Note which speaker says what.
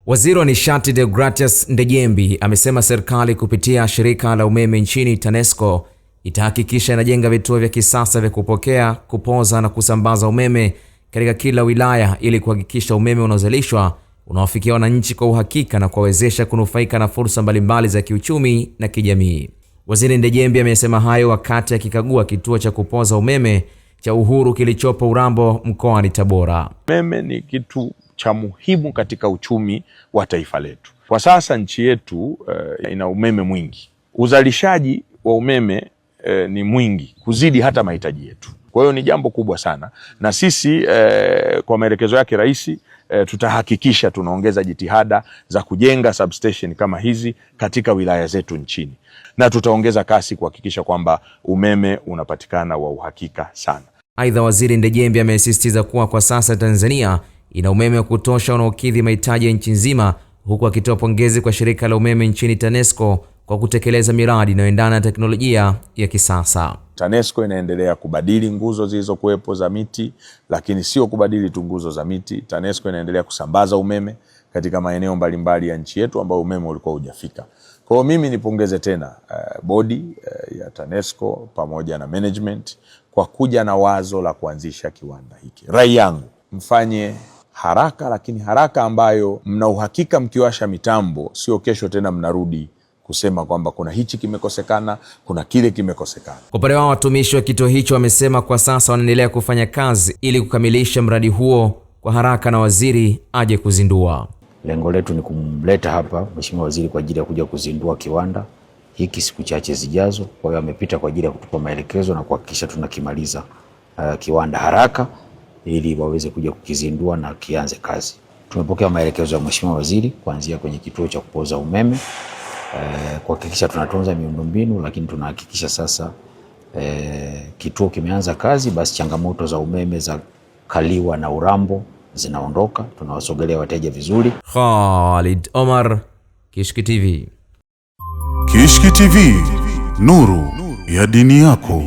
Speaker 1: Waziri wa Nishati Deogratias Ndejembi amesema serikali kupitia shirika la umeme nchini TANESCO itahakikisha inajenga vituo vya kisasa vya kupokea, kupoza na kusambaza umeme katika kila wilaya ili kuhakikisha umeme unaozalishwa unawafikia wananchi kwa uhakika na kuwawezesha kunufaika na fursa mbalimbali za kiuchumi na kijamii. Waziri Ndejembi amesema hayo wakati akikagua kituo cha kupoza umeme cha Uhuru kilichopo Urambo mkoani Tabora.
Speaker 2: Umeme ni kitu cha muhimu katika uchumi wa taifa letu. Kwa sasa nchi yetu ina umeme mwingi. Uzalishaji wa umeme ni mwingi kuzidi hata mahitaji yetu. Kwa hiyo ni jambo kubwa sana, na sisi kwa maelekezo yake Rais tutahakikisha tunaongeza jitihada za kujenga substation kama hizi katika wilaya zetu nchini, na tutaongeza kasi kuhakikisha kwamba umeme unapatikana wa uhakika sana.
Speaker 1: Aidha, Waziri Ndejembi amesisitiza kuwa kwa sasa Tanzania ina umeme wa kutosha unaokidhi mahitaji ya nchi nzima, huku akitoa pongezi kwa shirika la umeme nchini TANESCO kwa kutekeleza miradi inayoendana na teknolojia ya kisasa.
Speaker 2: TANESCO inaendelea kubadili nguzo zilizokuwepo za miti, lakini sio kubadili tu nguzo za miti. TANESCO inaendelea kusambaza umeme katika maeneo mbalimbali ya nchi yetu ambayo umeme ulikuwa hujafika. Kwa hiyo mimi nipongeze tena bodi ya TANESCO pamoja na management kwa kuja na wazo la kuanzisha kiwanda hiki. Rai yangu, mfanye haraka, lakini haraka ambayo mna uhakika mkiwasha mitambo sio kesho tena mnarudi kusema kwamba kuna hichi kimekosekana, kuna kile kimekosekana.
Speaker 1: Kwa upande wao, watumishi wa kituo hicho wamesema kwa sasa wanaendelea kufanya kazi ili kukamilisha mradi huo kwa haraka na waziri aje kuzindua.
Speaker 3: Lengo letu ni kumleta hapa Mheshimiwa Waziri kwa ajili ya kuja kuzindua kiwanda hiki siku chache zijazo. Kwa hiyo amepita kwa ajili ya kutupa maelekezo na kuhakikisha tunakimaliza kiwanda haraka ili waweze kuja kukizindua na kianze kazi. Tumepokea maelekezo ya Mheshimiwa Waziri kuanzia kwenye kituo cha kupoza umeme kuhakikisha tunatunza miundombinu, lakini tunahakikisha sasa kituo kimeanza kazi, basi changamoto za umeme za Kaliwa na Urambo zinaondoka, tunawasogelea wateja vizuri.
Speaker 1: Khalid Omar, Kishki TV.
Speaker 4: Kishki TV, nuru ya dini yako.